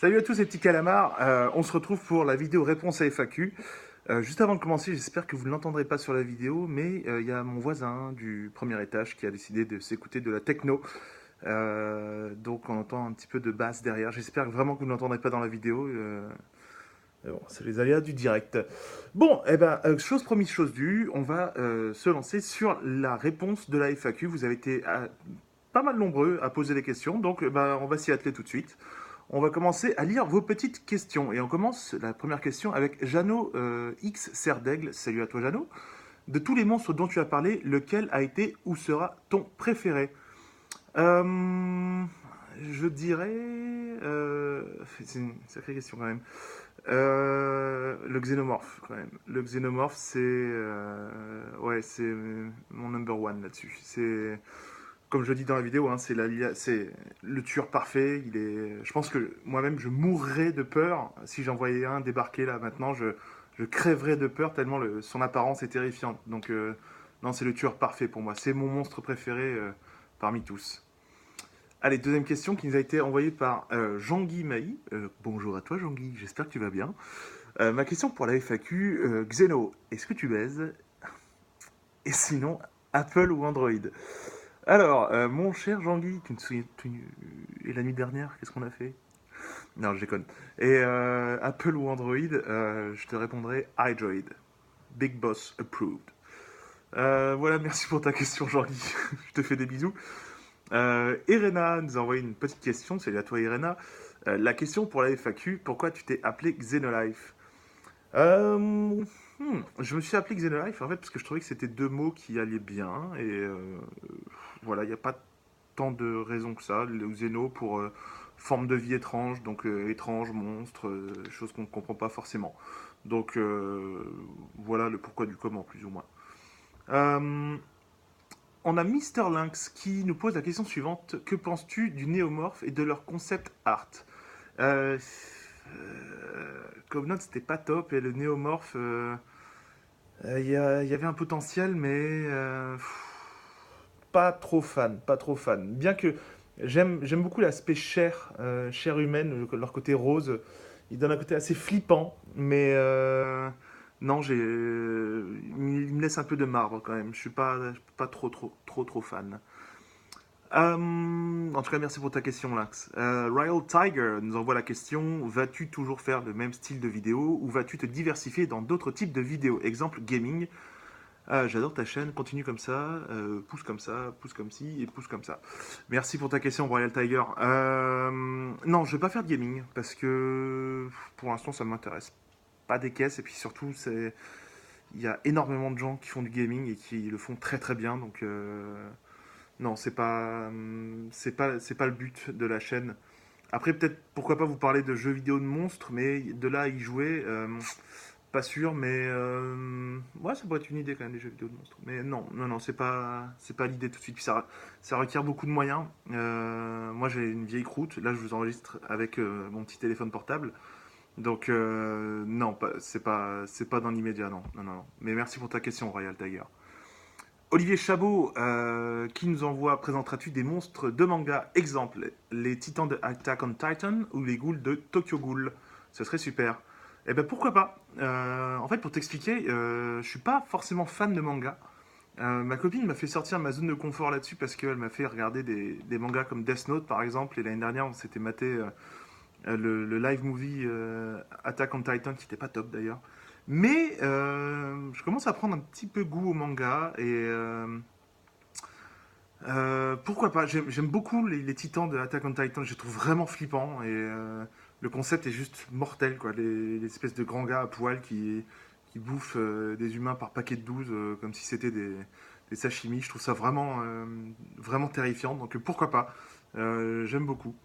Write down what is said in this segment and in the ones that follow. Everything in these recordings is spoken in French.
Salut à tous les petits calamars, on se retrouve pour la vidéo réponse à FAQ. Juste avant de commencer, j'espère que vous ne l'entendrez pas sur la vidéo, mais il y a mon voisin du premier étage qui a décidé de s'écouter de la techno. Donc on entend un petit peu de basse derrière. J'espère vraiment que vous ne l'entendrez pas dans la vidéo. Bon, c'est les aléas du direct. Bon, eh ben, chose promise, chose due, on va se lancer sur la réponse de la FAQ. Vous avez été pas mal nombreux à poser des questions, donc ben, on va s'y atteler tout de suite. On va commencer à lire vos petites questions. Et on commence la première question avec Jeannot X Serre d'Aigle. Salut à toi Jeannot. De tous les monstres dont tu as parlé, lequel a été ou sera ton préféré? Je dirais... c'est une sacrée question quand même. Le xénomorphe quand même. Le xénomorphe ouais, c'est mon number one là-dessus. C'est... Comme je dis dans la vidéo, hein, c'est le tueur parfait. Je pense que moi-même, je mourrais de peur si j'en voyais un débarquer là maintenant. Je crèverais de peur tellement son apparence est terrifiante. Donc, non, c'est le tueur parfait pour moi. C'est mon monstre préféré parmi tous. Allez, deuxième question qui nous a été envoyée par Jean-Guy Mailly. Bonjour à toi, Jean-Guy. J'espère que tu vas bien. Ma question pour la FAQ, Xeno, est-ce que tu baises? Et sinon, Apple ou Android? Alors, mon cher Jean-Guy, tu me souviens... Et la nuit dernière, qu'est-ce qu'on a fait? Non, je déconne. Et Apple ou Android, je te répondrai iDroid. Big Boss Approved. Voilà, merci pour ta question, Jean-Guy. Je te fais des bisous. Irena nous a envoyé une petite question. Salut à toi, Irena. La question pour la FAQ, pourquoi tu t'es appelé Xenolife? Je me suis appelé Xenolife en fait parce que je trouvais que c'était deux mots qui allaient bien. Et voilà, il n'y a pas tant de raisons que ça. Le Xeno pour forme de vie étrange, donc étrange, monstre, chose qu'on ne comprend pas forcément. Donc voilà le pourquoi du comment, plus ou moins. Euh, on a Mister Lynx qui nous pose la question suivante. Que penses-tu du néomorphe et de leur concept art? euh, Covenant, c'était pas top, et le néomorphe, y avait un potentiel, mais pas trop fan, pas trop fan. Bien que j'aime beaucoup l'aspect chair humaine, leur côté rose. Il donne un côté assez flippant, mais non, il me laisse un peu de marbre quand même. Je suis pas trop fan. En tout cas, merci pour ta question, Lynx. Royal Tiger nous envoie la question, vas-tu toujours faire le même style de vidéo ou vas-tu te diversifier dans d'autres types de vidéos? Exemple gaming. J'adore ta chaîne, continue comme ça, pousse comme ci et pousse comme ça. Merci pour ta question, Royal Tiger. Non, je vais pas faire de gaming parce que pour l'instant ça m'intéresse pas des caisses, et puis surtout il y a énormément de gens qui font du gaming et qui le font très très bien, donc non, c'est pas le but de la chaîne. Après, peut-être, pourquoi pas vous parler de jeux vidéo de monstres, mais de là à y jouer, pas sûr, mais ouais, ça pourrait être une idée quand même, des jeux vidéo de monstres. Mais non, c'est pas l'idée tout de suite. Puis ça requiert beaucoup de moyens. Moi, j'ai une vieille croûte. Là, je vous enregistre avec mon petit téléphone portable. Donc, non, c'est pas dans l'immédiat, non. Mais merci pour ta question, Royal Tiger. Olivier Chabot, qui nous envoie, présenteras-tu des monstres de manga? Exemple, les titans de Attack on Titan ou les ghouls de Tokyo Ghoul. Ce serait super. Eh ben pourquoi pas. En fait, pour t'expliquer, je suis pas forcément fan de manga. Ma copine m'a fait sortir ma zone de confort là-dessus parce qu'elle m'a fait regarder des mangas comme Death Note par exemple. Et l'année dernière, on s'était maté le live movie Attack on Titan qui était pas top d'ailleurs. Mais je commence à prendre un petit peu goût au manga et pourquoi pas. J'aime beaucoup les titans de Attack on Titan, je les trouve vraiment flippants et le concept est juste mortel, quoi. Les espèces de grands gars à poil qui bouffent des humains par paquet de 12 comme si c'était des sashimi. Je trouve ça vraiment terrifiant, donc pourquoi pas. J'aime beaucoup.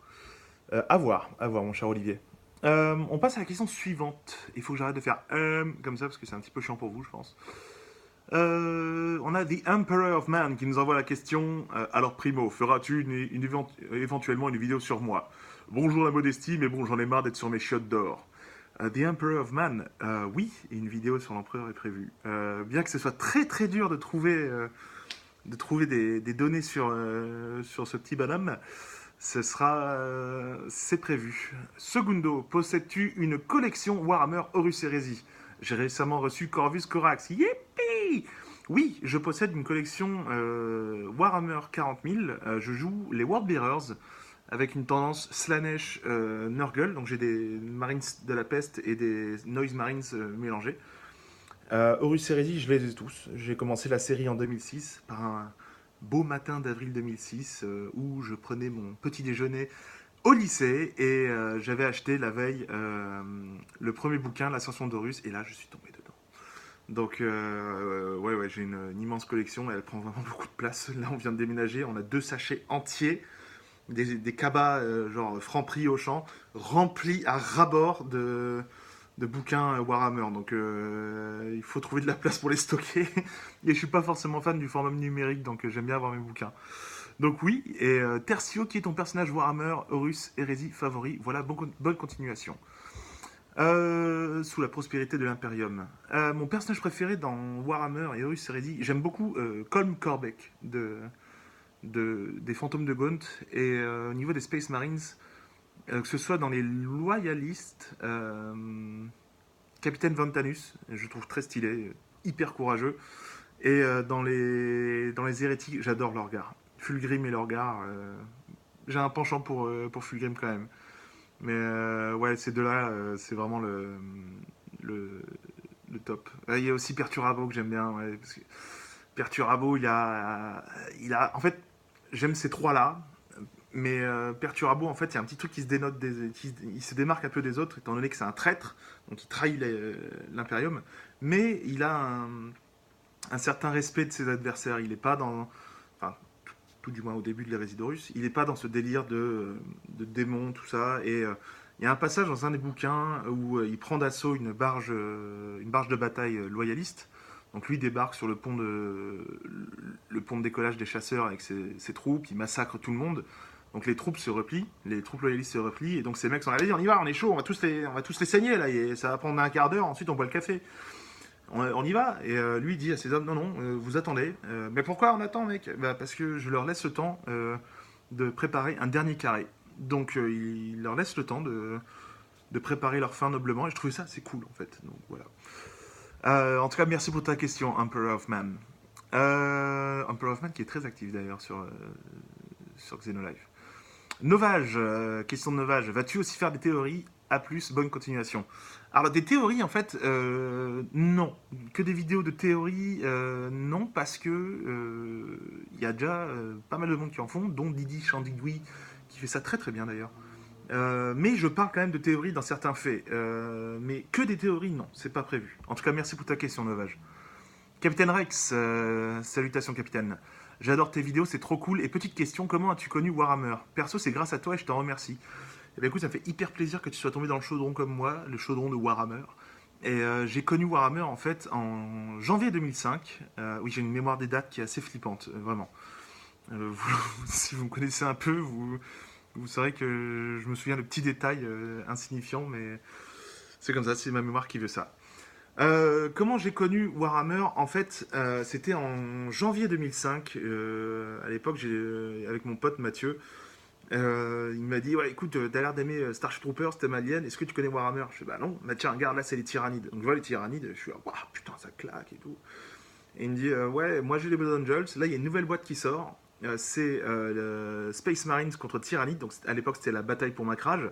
À voir, mon cher Olivier. On passe à la question suivante. Il faut que j'arrête de faire comme ça parce que c'est un petit peu chiant pour vous, je pense. On a The Emperor of Man qui nous envoie la question. Alors, Primo, feras-tu éventuellement une vidéo sur moi? Bonjour la modestie, mais bon, j'en ai marre d'être sur mes chiottes d'or. The Emperor of Man, oui, une vidéo sur l'empereur est prévue. Bien que ce soit très très dur de trouver des données sur ce petit bonhomme. C'est prévu. Segundo, possèdes-tu une collection Warhammer Horus Heresy? J'ai récemment reçu Corvus Corax. Yippee! Oui, je possède une collection Warhammer 40 000. Je joue les Worldbearers avec une tendance Slanesh Nurgle. Donc j'ai des Marines de la Peste et des Noise Marines mélangés. Horus Heresy, je les ai tous. J'ai commencé la série en 2006 par un beau matin d'avril 2006 où je prenais mon petit déjeuner au lycée et j'avais acheté la veille le premier bouquin, L'Ascension d'Horus, et là je suis tombé dedans. Donc, ouais, j'ai une immense collection, elle prend vraiment beaucoup de place. Là, on vient de déménager, on a 2 sachets entiers, des cabas genre Franprix Auchan, remplis à ras-bord de bouquins Warhammer. Donc, il faut trouver de la place pour les stocker. Et je suis pas forcément fan du format numérique, donc j'aime bien avoir mes bouquins. Donc oui, et Tertio, qui est ton personnage Warhammer, Horus, Hérésie, favori? Voilà, bonne continuation. Sous la prospérité de l'Imperium. Mon personnage préféré dans Warhammer et Horus Heresy, j'aime beaucoup Colm Corbeck des Fantômes de Gaunt. Et au niveau des Space Marines, que ce soit dans les Loyalistes, Capitaine Vantanus, je trouve très stylé, hyper courageux. Et dans les Hérétiques, j'adore Lorgar. Fulgrim et Lorgar, j'ai un penchant pour Fulgrim quand même. Mais ouais, ces deux-là, c'est vraiment le, le top. Il y a aussi Perturabo que j'aime bien. Ouais, parce que Perturabo, en fait, j'aime ces trois-là. Mais Perturabo, en fait, il y a un petit truc qui se dénote, il se démarque un peu des autres, étant donné que c'est un traître, donc il trahit l'Imperium. Mais il a un certain respect de ses adversaires. Il n'est pas dans. Enfin, tout du moins au début de l'Hérésie d'Horus, il n'est pas dans ce délire de démons, tout ça. Et il y a un passage dans un des bouquins où il prend d'assaut une barge de bataille loyaliste. Donc lui débarque sur le pont de décollage des chasseurs avec ses troupes, il massacre tout le monde. Donc les troupes se replient, les troupes loyalistes se replient, et donc ces mecs sont allez, on y va, on est chaud, on va tous les saigner là, et ça va prendre un quart d'heure, ensuite on boit le café. On y va. Et lui dit à ses hommes, non, vous attendez. Mais pourquoi on attend, mec? Parce que je leur laisse le temps de préparer un dernier carré. Donc il leur laisse le temps de préparer leur fin noblement. Et je trouvais ça assez cool, en fait. Donc voilà. En tout cas, merci pour ta question, Emperor of Man. Emperor of Man qui est très actif d'ailleurs sur Xenolive. Novage, question de Novage. Vas-tu aussi faire des théories? A plus, bonne continuation. Alors, des théories, en fait, non. Que des vidéos de théories, non, parce que il y a déjà pas mal de monde qui en font, dont Didi Chandidoui, qui fait ça très très bien d'ailleurs. Mais je parle quand même de théories dans certains faits. Mais que des théories, non, c'est pas prévu. En tout cas, merci pour ta question, Novage. Capitaine Rex, salutations capitaine. J'adore tes vidéos, c'est trop cool. Et petite question, comment as-tu connu Warhammer? Perso, c'est grâce à toi et je t'en remercie. Eh bien, écoute, ça me fait hyper plaisir que tu sois tombé dans le chaudron comme moi, le chaudron de Warhammer. Et j'ai connu Warhammer en fait en janvier 2005. Oui, j'ai une mémoire des dates qui est assez flippante, vraiment. Si vous me connaissez un peu, vous saurez que je me souviens de petits détails insignifiants, mais c'est comme ça, c'est ma mémoire qui veut ça. Comment j'ai connu Warhammer? En fait, c'était en janvier 2005. À l'époque, avec mon pote Mathieu, il m'a dit, ouais, écoute, t'as l'air d'aimer Starship Troopers, t'aimes Alien, est-ce que tu connais Warhammer? Je fais, bah non, bah tiens, regarde, là, c'est les Tyrannides. Donc je vois les Tyrannides, je suis là, waouh, putain, ça claque et tout. Et il me dit, ouais, moi j'ai les Blood Angels, là, il y a une nouvelle boîte qui sort, c'est le Space Marines contre Tyrannides, donc à l'époque, c'était la bataille pour Macrage.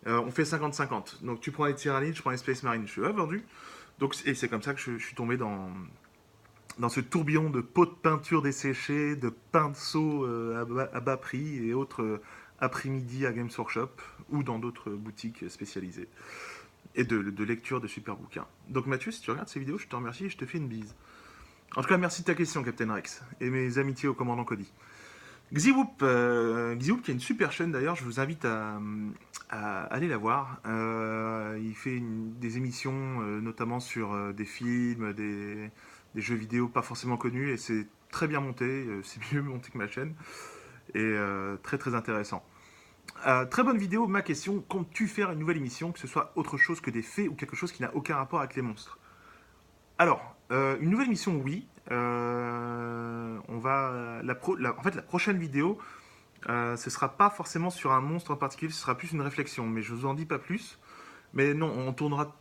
On fait 50-50. Donc tu prends les Tyrannides, je prends les Space Marines. Je suis, ah, vendu. Donc, et c'est comme ça que je suis tombé dans ce tourbillon de pots de peinture desséchés, de pinceaux à bas prix et autres après-midi à Games Workshop ou dans d'autres boutiques spécialisées. Et de lecture de super bouquins. Donc Mathieu, si tu regardes ces vidéos, je te remercie et je te fais une bise. En tout cas, merci de ta question, Captain Rex. Et mes amitiés au commandant Cody. Xiwoop, qui est une super chaîne d'ailleurs, je vous invite à aller la voir. Il fait des émissions notamment sur des films, des jeux vidéo pas forcément connus et c'est très bien monté, c'est mieux monté que ma chaîne et très très intéressant. Très bonne vidéo, ma question, comptes-tu faire une nouvelle émission, que ce soit autre chose que des faits ou quelque chose qui n'a aucun rapport avec les monstres? Alors, une nouvelle émission, oui. En fait, la prochaine vidéo, Ce sera pas forcément sur un monstre en particulier, ce sera plus une réflexion, mais je vous en dis pas plus. Mais non, on tournera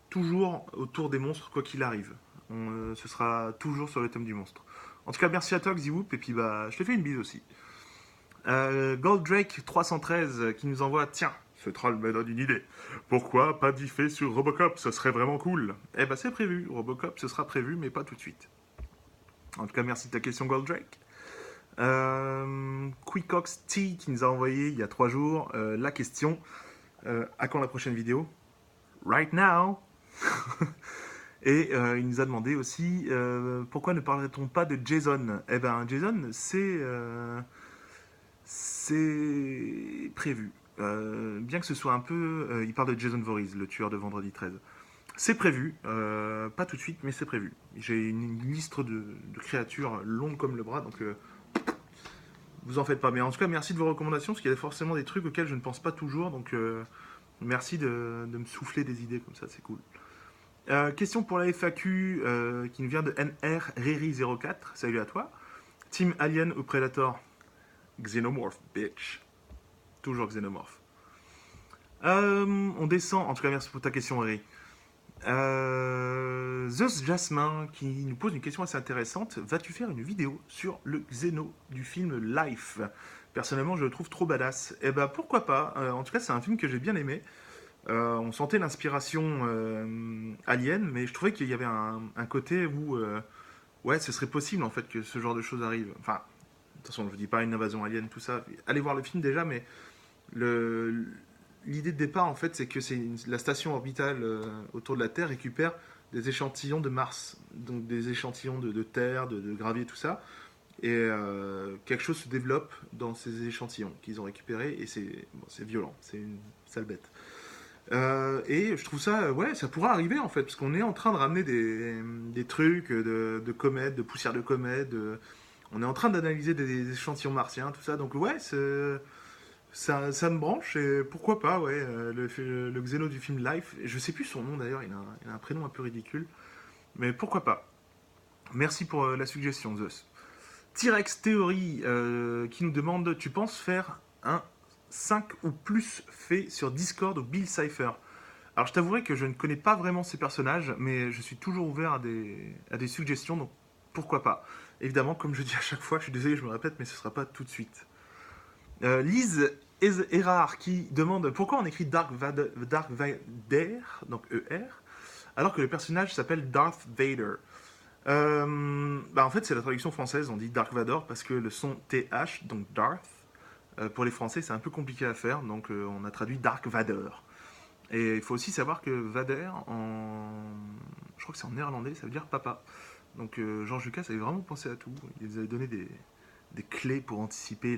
toujours autour des monstres, quoi qu'il arrive. Ce sera toujours sur le thème du monstre. En tout cas, merci à toi, Xiwoop, et puis bah, je te fais une bise aussi. Goldrake 313 qui nous envoie tiens, ce troll me donne une idée. Pourquoi pas differ sur Robocop? Ce serait vraiment cool. Eh ben c'est prévu, Robocop ce sera prévu, mais pas tout de suite. En tout cas, merci de ta question, Goldrake. Quickox T qui nous a envoyé il y a 3 jours la question à quand la prochaine vidéo? Right now. Et il nous a demandé aussi pourquoi ne parlerait-on pas de Jason? Eh ben Jason c'est prévu. Bien que ce soit un peu... il parle de Jason Voorhees, le tueur de Vendredi 13. C'est prévu, pas tout de suite, mais c'est prévu. J'ai une liste de créatures longue comme le bras, donc vous en faites pas. Mais en tout cas, merci de vos recommandations, parce qu'il y a forcément des trucs auxquels je ne pense pas toujours, donc merci de me souffler des idées comme ça, c'est cool. Question pour la FAQ qui nous vient de NR Reri04. Salut à toi. Team Alien ou Predator? Xenomorph, bitch. Toujours Xenomorph. On descend. En tout cas, merci pour ta question, Reri. Zeus Jasmin qui nous pose une question assez intéressante. Vas-tu faire une vidéo sur le Xeno du film Life? Personnellement, je le trouve trop badass. Eh ben, pourquoi pas. En tout cas, c'est un film que j'ai bien aimé. On sentait l'inspiration alien, mais je trouvais qu'il y avait un côté où, ouais, ce serait possible en fait que ce genre de choses arrive. Enfin, de toute façon, je vous dis pas une invasion alien, tout ça. Allez voir le film déjà, mais le, l'idée de départ en fait, c'est que la station orbitale autour de la Terre récupère des échantillons de Mars, donc des échantillons de terre, de gravier, tout ça. Et quelque chose se développe dans ces échantillons qu'ils ont récupérés, et c'est violent, c'est une sale bête. Et je trouve ça, ouais, ça pourra arriver en fait, parce qu'on est en train de ramener des trucs de comètes, de poussière de comètes, on est en train d'analyser des échantillons martiens, tout ça, donc ouais, ça me branche, et pourquoi pas, ouais, le Xeno du film Life, je sais plus son nom d'ailleurs, il a un prénom un peu ridicule, mais pourquoi pas. Merci pour la suggestion, Zeus. T-Rex Theory qui nous demande tu penses faire un 5 ou plus fait sur Discord ou Bill Cipher? Alors je t'avouerai que je ne connais pas vraiment ces personnages, mais je suis toujours ouvert à des suggestions, donc pourquoi pas. Évidemment, comme je dis à chaque fois, je suis désolé, je me répète, mais ce ne sera pas tout de suite. Lise Erard qui demande pourquoi on écrit Dark Vader, donc ER, alors que le personnage s'appelle Darth Vader. Bah en fait, c'est la traduction française, on dit Dark Vador parce que le son TH, donc Darth, pour les Français, c'est un peu compliqué à faire, donc on a traduit Dark Vador. Et il faut aussi savoir que Vader, je crois que c'est en néerlandais, ça veut dire papa. Donc George Lucas avait vraiment pensé à tout. Il nous avait donné des clés pour anticiper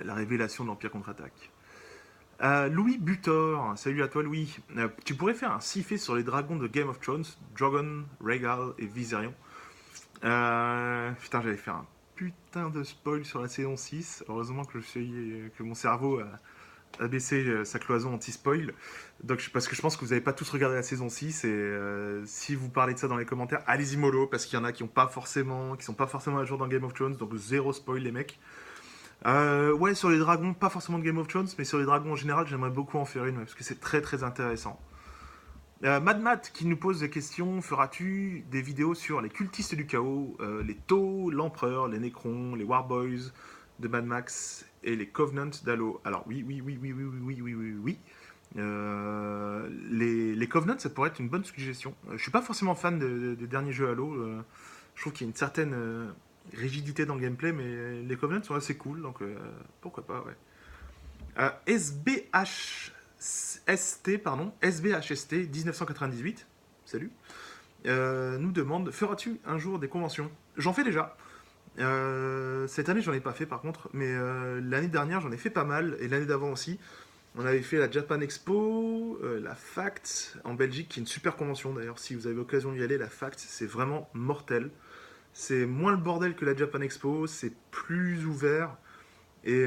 la révélation de l'Empire contre-attaque. Louis Butor, salut à toi Louis. Tu pourrais faire un sifflet sur les dragons de Game of Thrones, Drogon, Rhaegal et Viserion. Putain, j'allais faire un putain de spoil sur la saison 6. Heureusement que mon cerveau a baissé sa cloison anti-spoil. Donc, parce que je pense que vous n'avez pas tous regardé la saison 6. Et si vous parlez de ça dans les commentaires, allez-y mollo, parce qu'il y en a qui sont pas forcément à jour dans Game of Thrones. Donc, zéro spoil, les mecs. Ouais, sur les dragons, pas forcément de Game of Thrones, mais sur les dragons en général, j'aimerais beaucoup en faire une, parce que c'est très très intéressant. Mad Matt qui nous pose des questions, feras-tu des vidéos sur les cultistes du chaos, les Tau, l'Empereur, les Necrons, les Warboys de Mad Max et les Covenants d'Halo? Alors oui. Les Covenants, ça pourrait être une bonne suggestion. Je suis pas forcément fan des derniers jeux Halo. Je trouve qu'il y a une certaine rigidité dans le gameplay, mais les Covenants sont assez cool, donc pourquoi pas, ouais. SBHST 1998, salut, nous demande feras-tu un jour des conventions? J'en fais déjà. Cette année, j'en ai pas fait par contre, mais l'année dernière, j'en ai fait pas mal, et l'année d'avant aussi. On avait fait la Japan Expo, la FACT en Belgique, qui est une super convention d'ailleurs. Si vous avez l'occasion d'y aller, la FACT, c'est vraiment mortel. C'est moins le bordel que la Japan Expo, c'est plus ouvert. Et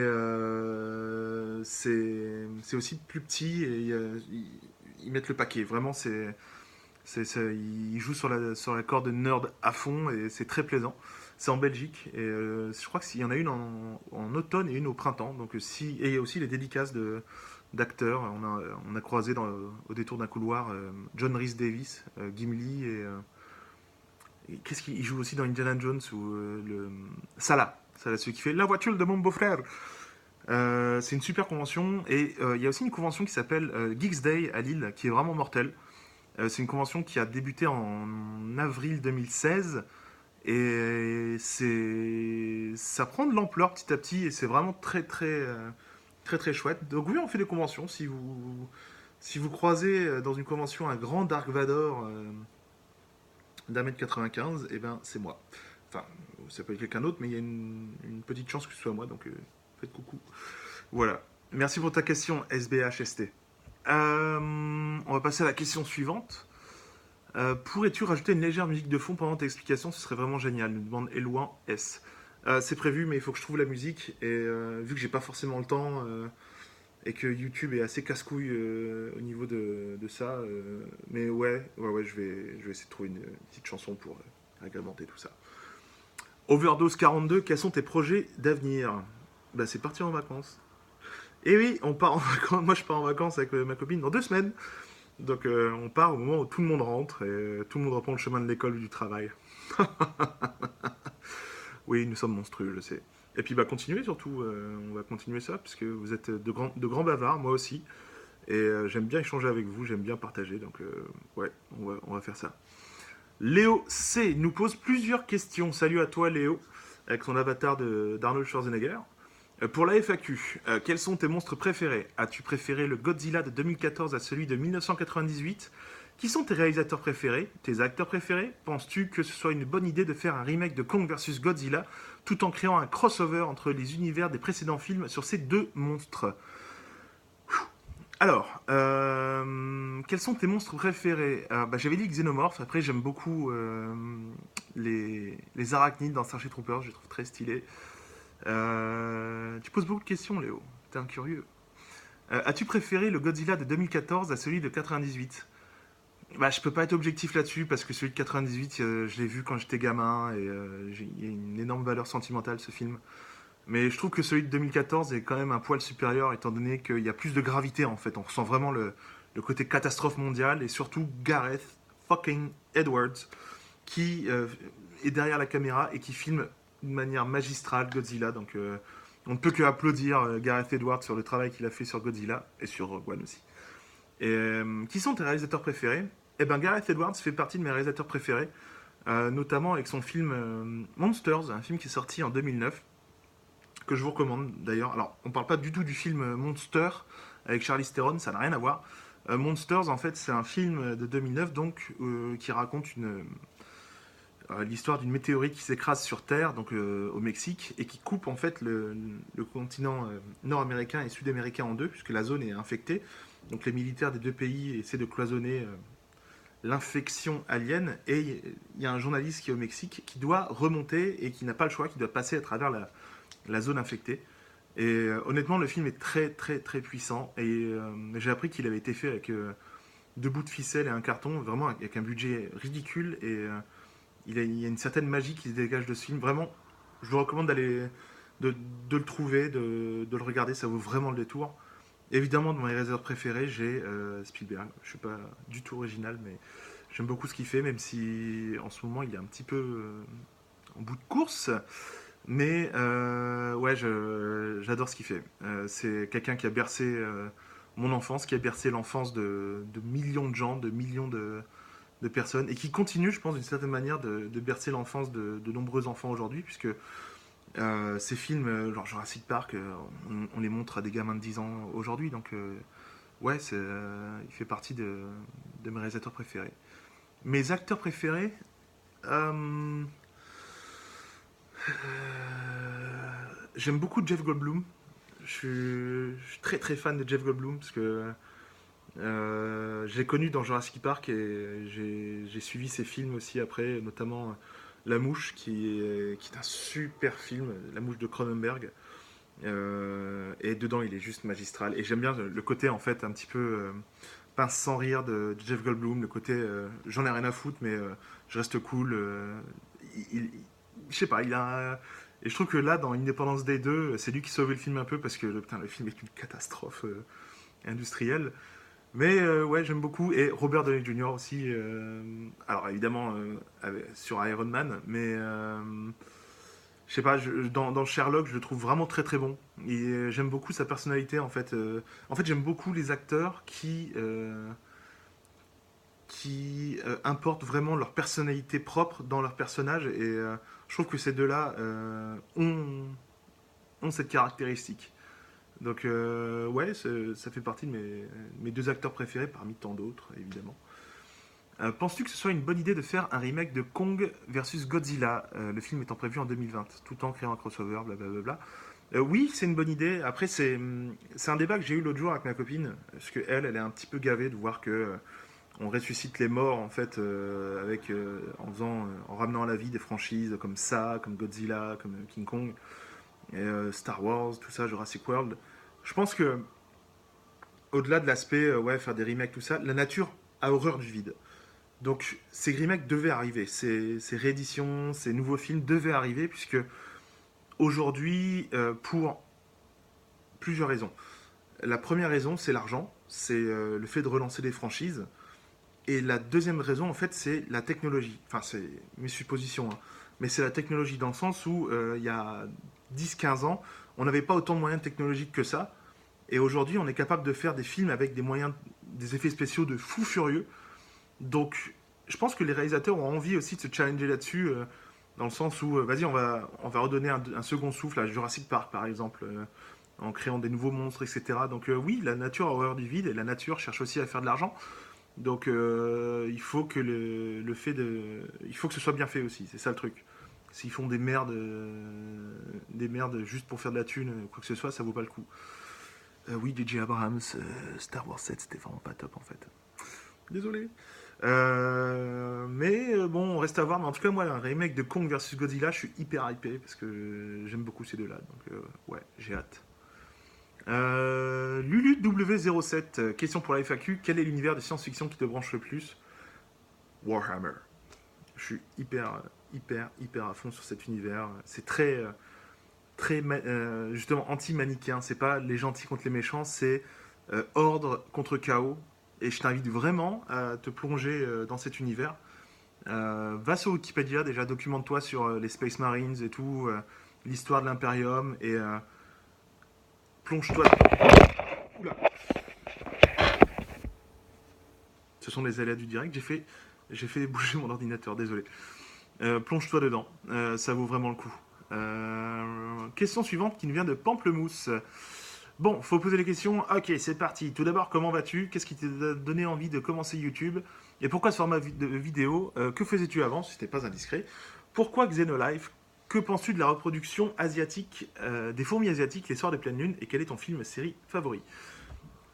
c'est aussi plus petit et ils mettent le paquet. Vraiment, Il joue sur la corde nerd à fond et c'est très plaisant. C'est en Belgique et je crois qu'il y en a une en automne et une au printemps. Donc et il y a aussi les dédicaces d'acteurs. On a croisé au détour d'un couloir John Rhys Davis, Gimli et qu'est-ce qu'il joue aussi dans Indiana Jones ou Salah. Salah, celui qui fait la voiture de mon beau-frère. C'est une super convention et il y a aussi une convention qui s'appelle Geeks Day à Lille qui est vraiment mortelle. C'est une convention qui a débuté en avril 2016 et ça prend de l'ampleur petit à petit et c'est vraiment très très chouette. Donc oui, on fait des conventions. Si vous croisez dans une convention un grand Dark Vador d'1m95, et ben c'est moi. Enfin, ça peut être quelqu'un d'autre, mais il y a une petite chance que ce soit moi, donc faites coucou. Voilà. Merci pour ta question, SBHST. On va passer à la question suivante. Pourrais-tu rajouter une légère musique de fond pendant tes explications? Ce serait vraiment génial, nous demande Elouan S. C'est prévu, mais il faut que je trouve la musique. Et vu que j'ai pas forcément le temps et que YouTube est assez casse-couille au niveau de ça, mais ouais, je vais essayer de trouver une petite chanson pour agrémenter tout ça. Overdose 42, quels sont tes projets d'avenir? Bah, c'est partir en vacances. Et oui, on part en vacances. Moi, je pars en vacances avec ma copine dans 2 semaines. Donc, on part au moment où tout le monde rentre et tout le monde reprend le chemin de l'école ou du travail. Oui, nous sommes monstrueux, je sais. Et puis, bah, continuez surtout. On va continuer ça, puisque vous êtes de grands bavards, moi aussi. Et j'aime bien échanger avec vous, j'aime bien partager. Donc, ouais, on va faire ça. Léo C nous pose plusieurs questions. Salut à toi, Léo, avec son avatar d'Arnold Schwarzenegger. Pour la FAQ, quels sont tes monstres préférés? As-tu préféré le Godzilla de 2014 à celui de 1998? Qui sont tes réalisateurs préférés? Tes acteurs préférés? Penses-tu que ce soit une bonne idée de faire un remake de Kong vs Godzilla tout en créant un crossover entre les univers des précédents films sur ces deux monstres? Alors, quels sont tes monstres préférés? Bah, j'avais dit Xenomorph, après j'aime beaucoup les arachnides dans Starship Troopers, je les trouve très stylés. Tu poses beaucoup de questions, Léo. T'es un curieux. As-tu préféré le Godzilla de 2014 à celui de 98? Bah, je peux pas être objectif là-dessus parce que celui de 98, je l'ai vu quand j'étais gamin et il y a une énorme valeur sentimentale ce film. Mais je trouve que celui de 2014 est quand même un poil supérieur étant donné qu'il y a plus de gravité en fait. On ressent vraiment le côté catastrophe mondiale et surtout Gareth fucking Edwards qui est derrière la caméra et qui filme d'une manière magistrale Godzilla. Donc on ne peut que applaudir Gareth Edwards sur le travail qu'il a fait sur Godzilla et sur Rogue One aussi. Et qui sont tes réalisateurs préférés? Eh ben Gareth Edwards fait partie de mes réalisateurs préférés, notamment avec son film Monsters, un film qui est sorti en 2009 que je vous recommande d'ailleurs. Alors, on parle pas du tout du film Monster avec Charlize Theron, ça n'a rien à voir. Monsters, en fait, c'est un film de 2009 donc qui raconte l'histoire d'une météorite qui s'écrase sur Terre, donc au Mexique, et qui coupe en fait le continent nord-américain et sud-américain en deux, puisque la zone est infectée. Donc les militaires des deux pays essaient de cloisonner l'infection alien, et il y a un journaliste qui est au Mexique qui doit remonter et qui n'a pas le choix, qui doit passer à travers la zone infectée. Et honnêtement, le film est très très très puissant, et j'ai appris qu'il avait été fait avec 2 bouts de ficelle et un carton, vraiment avec un budget ridicule, et il y a une certaine magie qui se dégage de ce film. Vraiment, je vous recommande de le trouver, de le regarder, ça vaut vraiment le détour. Évidemment, de mes réalisateurs préférés, j'ai Spielberg. Je suis pas du tout original, mais j'aime beaucoup ce qu'il fait, même si en ce moment il est un petit peu en bout de course. Mais ouais, j'adore ce qu'il fait. C'est quelqu'un qui a bercé mon enfance, qui a bercé l'enfance de millions de gens, de millions de personnes, et qui continue, je pense, d'une certaine manière, de bercer l'enfance de nombreux enfants aujourd'hui, puisque ces films, genre Jurassic Park, on les montre à des gamins de 10 ans aujourd'hui, donc ouais, il fait partie de mes réalisateurs préférés. Mes acteurs préférés, euh, j'aime beaucoup Jeff Goldblum. Je suis très très fan de Jeff Goldblum parce que je l'ai connu dans Jurassic Park et j'ai suivi ses films aussi après, notamment La Mouche, qui est un super film, La Mouche de Cronenberg. Et dedans, il est juste magistral. Et j'aime bien le côté, en fait, un petit peu pince sans rire de Jeff Goldblum, le côté j'en ai rien à foutre, mais je reste cool. Je sais pas, il a. Et je trouve que là, dans Independence Day 2, c'est lui qui sauvait le film un peu parce que putain, le film est une catastrophe industrielle. Mais ouais, j'aime beaucoup. Et Robert Downey Jr. aussi. Alors évidemment, sur Iron Man, mais je sais pas, dans Sherlock, je le trouve vraiment très très bon. Et j'aime beaucoup sa personnalité en fait. En fait, j'aime beaucoup les acteurs qui importent vraiment leur personnalité propre dans leur personnage. Et je trouve que ces deux-là ont cette caractéristique. Donc ouais, ça fait partie de mes deux acteurs préférés parmi tant d'autres, évidemment. Penses-tu que ce soit une bonne idée de faire un remake de Kong versus Godzilla, le film étant prévu en 2020, tout en créant un crossover, blablabla. Oui, c'est une bonne idée. Après, c'est un débat que j'ai eu l'autre jour avec ma copine, parce que elle est un petit peu gavée de voir que on ressuscite les morts en fait en ramenant à la vie des franchises comme ça, comme Godzilla, comme King Kong, et, Star Wars, tout ça, Jurassic World. Je pense que au-delà de l'aspect ouais faire des remakes tout ça, la nature a horreur du vide. Donc ces remakes devaient arriver, ces rééditions, ces nouveaux films devaient arriver puisque aujourd'hui pour plusieurs raisons. La première raison c'est l'argent, c'est le fait de relancer des franchises. Et la deuxième raison, en fait, c'est la technologie. Enfin, c'est mes suppositions, hein. Mais c'est la technologie dans le sens où, il y a 10-15 ans, on n'avait pas autant de moyens technologiques que ça. Et aujourd'hui, on est capable de faire des films avec des moyens, des effets spéciaux de fou furieux. Donc, je pense que les réalisateurs ont envie aussi de se challenger là-dessus, dans le sens où, vas-y, on va redonner un second souffle à Jurassic Park, par exemple, en créant des nouveaux monstres, etc. Donc, oui, la nature a horreur du vide et la nature cherche aussi à faire de l'argent. Donc il faut que il faut que ce soit bien fait aussi, c'est ça le truc. S'ils font des merdes juste pour faire de la thune, quoi que ce soit, ça vaut pas le coup. Oui, J.J. Abrams, Star Wars 7, c'était vraiment pas top en fait. Désolé. Mais bon, on reste à voir. Mais en tout cas, moi, un remake de Kong versus Godzilla, je suis hyper hypé parce que j'aime beaucoup ces deux-là. Donc ouais, j'ai hâte. Lulu W07, question pour la FAQ. Quel est l'univers de science-fiction qui te branche le plus? Warhammer. Je suis hyper à fond sur cet univers. C'est justement anti-manichéen. C'est pas les gentils contre les méchants, c'est ordre contre chaos. Et je t'invite vraiment à te plonger dans cet univers. Va sur Wikipédia, déjà, documente-toi sur les Space Marines et tout, l'histoire de l'Imperium, et plonge-toi. Oula. Ce sont les aléas du direct. J'ai fait bouger mon ordinateur, désolé. Plonge-toi dedans, ça vaut vraiment le coup. Question suivante qui nous vient de Pamplemousse. Bon, faut poser les questions. Ok, c'est parti. Tout d'abord, comment vas-tu? Qu'est-ce qui t'a donné envie de commencer YouTube? Et pourquoi ce format de vidéo? Que faisais-tu avant, si c'était pas indiscret? Pourquoi Xenolife? Que penses-tu de la reproduction asiatique des fourmis asiatiques les soirs de pleine lune? Et quel est ton film série favori?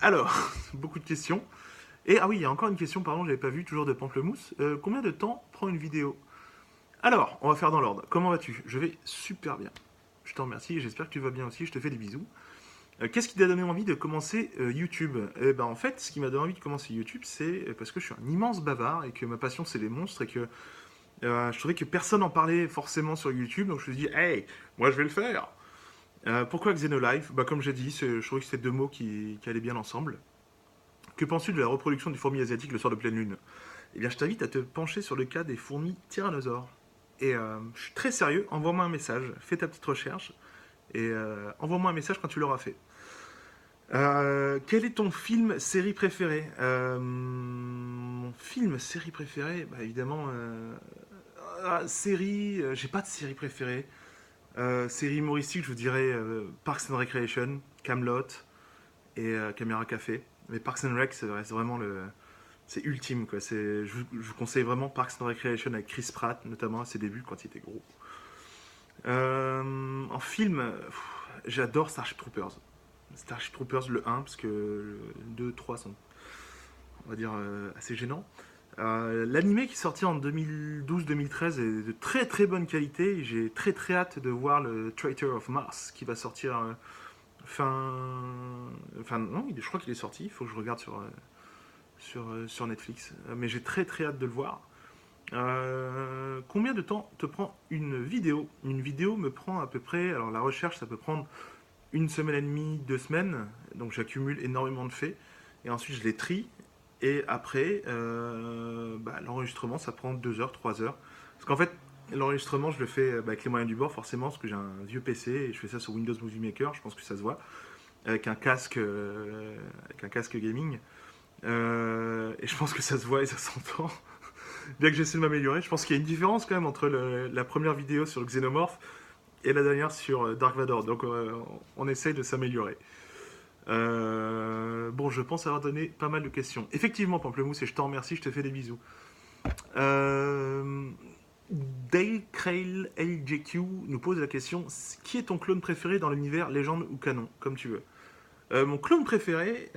Alors, beaucoup de questions. Et ah oui, il y a encore une question, pardon, j'avais pas vu, toujours de Pamplemousse. Combien de temps prend une vidéo? Alors, on va faire dans l'ordre. Comment vas-tu? Je vais super bien. Je te remercie, j'espère que tu vas bien aussi, je te fais des bisous. Qu'est-ce qui t'a donné envie de commencer YouTube? Eh ben en fait, ce qui m'a donné envie de commencer YouTube, c'est parce que je suis un immense bavard et que ma passion c'est les monstres et que je trouvais que personne n'en parlait forcément sur YouTube, donc je me suis dit, hey, moi je vais le faire. Pourquoi Xenolife? Bah comme j'ai dit, je trouvais que c'était deux mots qui allaient bien ensemble. Que penses-tu de la reproduction des fourmis asiatiques le soir de pleine lune? Eh bien, je t'invite à te pencher sur le cas des fourmis tyrannosaures. Et je suis très sérieux, envoie-moi un message, fais ta petite recherche, et envoie-moi un message quand tu l'auras fait. Quel est ton film série préféré? Mon film série préféré, bah évidemment, série, j'ai pas de série préférée. Série humoristique, je vous dirais Parks and Recreation, Camelot et Caméra Café. Mais Parks and Rec, c'est vraiment c'est ultime quoi. Je vous conseille vraiment Parks and Recreation avec Chris Pratt, notamment à ses débuts quand il était gros. En film, j'adore Starship Troopers. Starship Troopers le 1, parce que le 2, 3 sont, on va dire, assez gênants. L'animé qui est sorti en 2012-2013 est de très très bonne qualité. J'ai très hâte de voir le Traitor of Mars qui va sortir fin. Enfin, non, je crois qu'il est sorti. Il faut que je regarde sur sur Netflix. Mais j'ai très très hâte de le voir. Combien de temps te prend une vidéo? Une vidéo me prend à peu près, alors la recherche ça peut prendre une semaine et demie, 2 semaines, donc j'accumule énormément de faits, et ensuite je les trie, et après l'enregistrement ça prend 2 heures, 3 heures. Parce qu'en fait l'enregistrement je le fais avec les moyens du bord forcément, parce que j'ai un vieux PC et je fais ça sur Windows Movie Maker, je pense que ça se voit, avec un casque gaming. Et je pense que ça se voit et ça s'entend. Bien que j'essaie de m'améliorer, je pense qu'il y a une différence quand même entre la première vidéo sur le Xenomorph et la dernière sur Dark Vador. Donc on essaye de s'améliorer. Bon, je pense avoir donné pas mal de questions. Effectivement, Pamplemousse, et je t'en remercie, je te fais des bisous. Dale Crail LJQ nous pose la question, qui est ton clone préféré dans l'univers légende ou canon, comme tu veux. Mon clone préféré,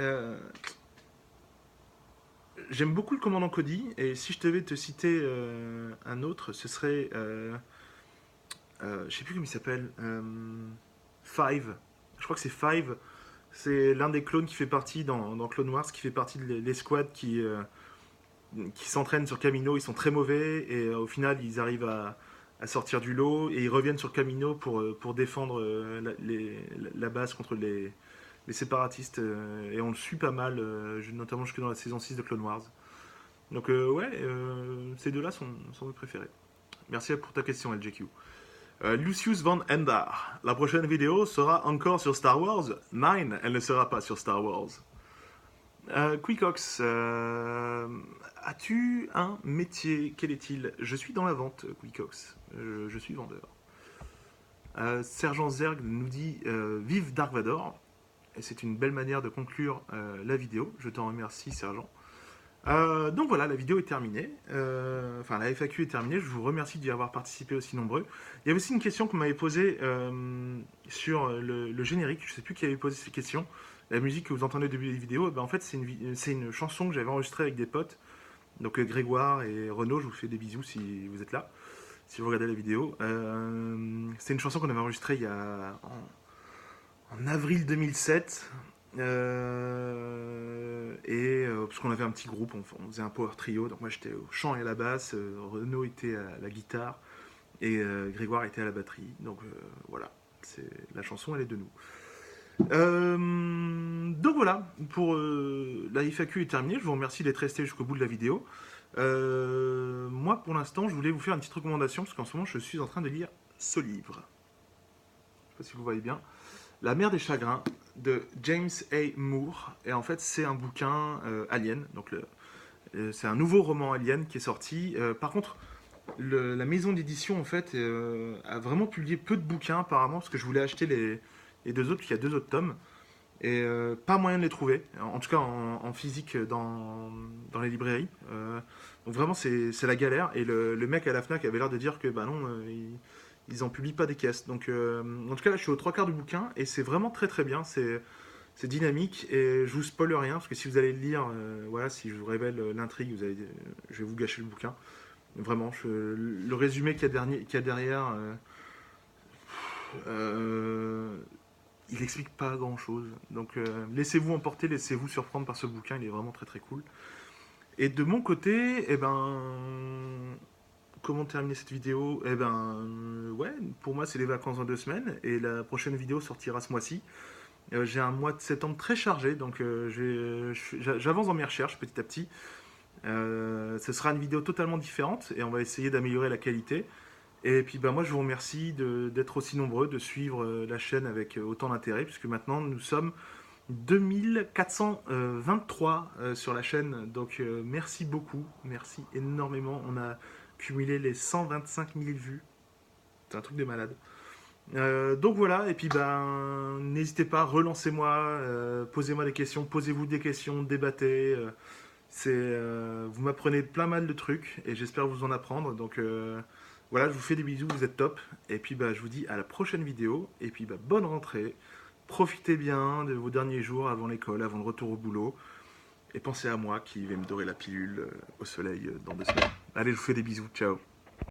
j'aime beaucoup le commandant Cody, et si je devais te citer un autre, ce serait, je sais plus comment il s'appelle, Five. Je crois que c'est Five. C'est l'un des clones qui fait partie dans Clone Wars, qui fait partie de l'escouade qui s'entraînent sur Kamino. Ils sont très mauvais et au final ils arrivent à sortir du lot et ils reviennent sur Kamino pour défendre la base contre les séparatistes. Et on le suit pas mal, notamment jusque dans la saison 6 de Clone Wars. Donc ces deux-là sont mes préférés. Merci pour ta question, LJQ. Lucius Van Endar. La prochaine vidéo sera encore sur Star Wars. Nine, elle ne sera pas sur Star Wars. Quickox, as-tu un métier? Quel est-il? Je suis dans la vente, Quickox. Je suis vendeur. Sergent Zerg nous dit vive Dark Vador. Et c'est une belle manière de conclure la vidéo. Je t'en remercie, Sergent. Donc voilà, la vidéo est terminée. Enfin, la FAQ est terminée. Je vous remercie d'y avoir participé aussi nombreux. Il y avait aussi une question qu'on m'avait posée sur le générique. Je ne sais plus qui avait posé cette question. La musique que vous entendez au début des vidéos, en fait, c'est une chanson que j'avais enregistrée avec des potes. Donc Grégoire et Renaud, je vous fais des bisous si vous êtes là, si vous regardez la vidéo. C'est une chanson qu'on avait enregistrée en avril 2007. Parce qu'on avait un petit groupe, on faisait un power trio, donc moi j'étais au chant et à la basse, Renaud était à la guitare et Grégoire était à la batterie. Donc voilà, la chanson elle est de nous. Donc voilà, pour la FAQ est terminée, je vous remercie d'être resté jusqu'au bout de la vidéo. Moi pour l'instant je voulais vous faire une petite recommandation parce qu'en ce moment je suis en train de lire ce livre. Je ne sais pas si vous voyez bien. La mer des chagrins de James A. Moore. Et en fait, c'est un bouquin Alien. Donc, c'est un nouveau roman Alien qui est sorti. Par contre, la maison d'édition, en fait, a vraiment publié peu de bouquins, apparemment, parce que je voulais acheter les deux autres, parce qu'il y a 2 autres tomes. Et pas moyen de les trouver. En tout cas, en physique dans les librairies. Donc, vraiment, c'est la galère. Et le mec à la Fnac avait l'air de dire que, bah non, ils en publient pas des caisses. Donc, en tout cas, là, je suis aux 3/4 du bouquin et c'est vraiment très très bien. C'est dynamique et je vous spoil rien parce que si vous allez le lire, voilà, si je vous révèle l'intrigue, je vais vous gâcher le bouquin. Vraiment, le résumé qu'il y a derrière, il explique pas grand chose. Donc, laissez-vous emporter, laissez-vous surprendre par ce bouquin. Il est vraiment très très cool. Et de mon côté, comment terminer cette vidéo? Ouais, pour moi, c'est les vacances dans 2 semaines et la prochaine vidéo sortira ce mois-ci. J'ai un mois de septembre très chargé, donc j'avance dans mes recherches petit à petit. Ce sera une vidéo totalement différente et on va essayer d'améliorer la qualité. Et puis moi, je vous remercie d'être aussi nombreux, de suivre la chaîne avec autant d'intérêt, puisque maintenant nous sommes 2423 sur la chaîne. Donc merci beaucoup, merci énormément. On a cumulé les 125 000 vues. C'est un truc de malade. Donc voilà, et puis n'hésitez pas, relancez-moi, posez-moi des questions, posez-vous des questions, débattez. Vous m'apprenez plein mal de trucs et j'espère vous en apprendre. Donc voilà, je vous fais des bisous, vous êtes top. Et puis je vous dis à la prochaine vidéo. Et puis bonne rentrée. Profitez bien de vos derniers jours avant l'école, avant le retour au boulot. Et pensez à moi qui vais me dorer la pilule au soleil dans 2 semaines. Allez, je vous fais des bisous, ciao.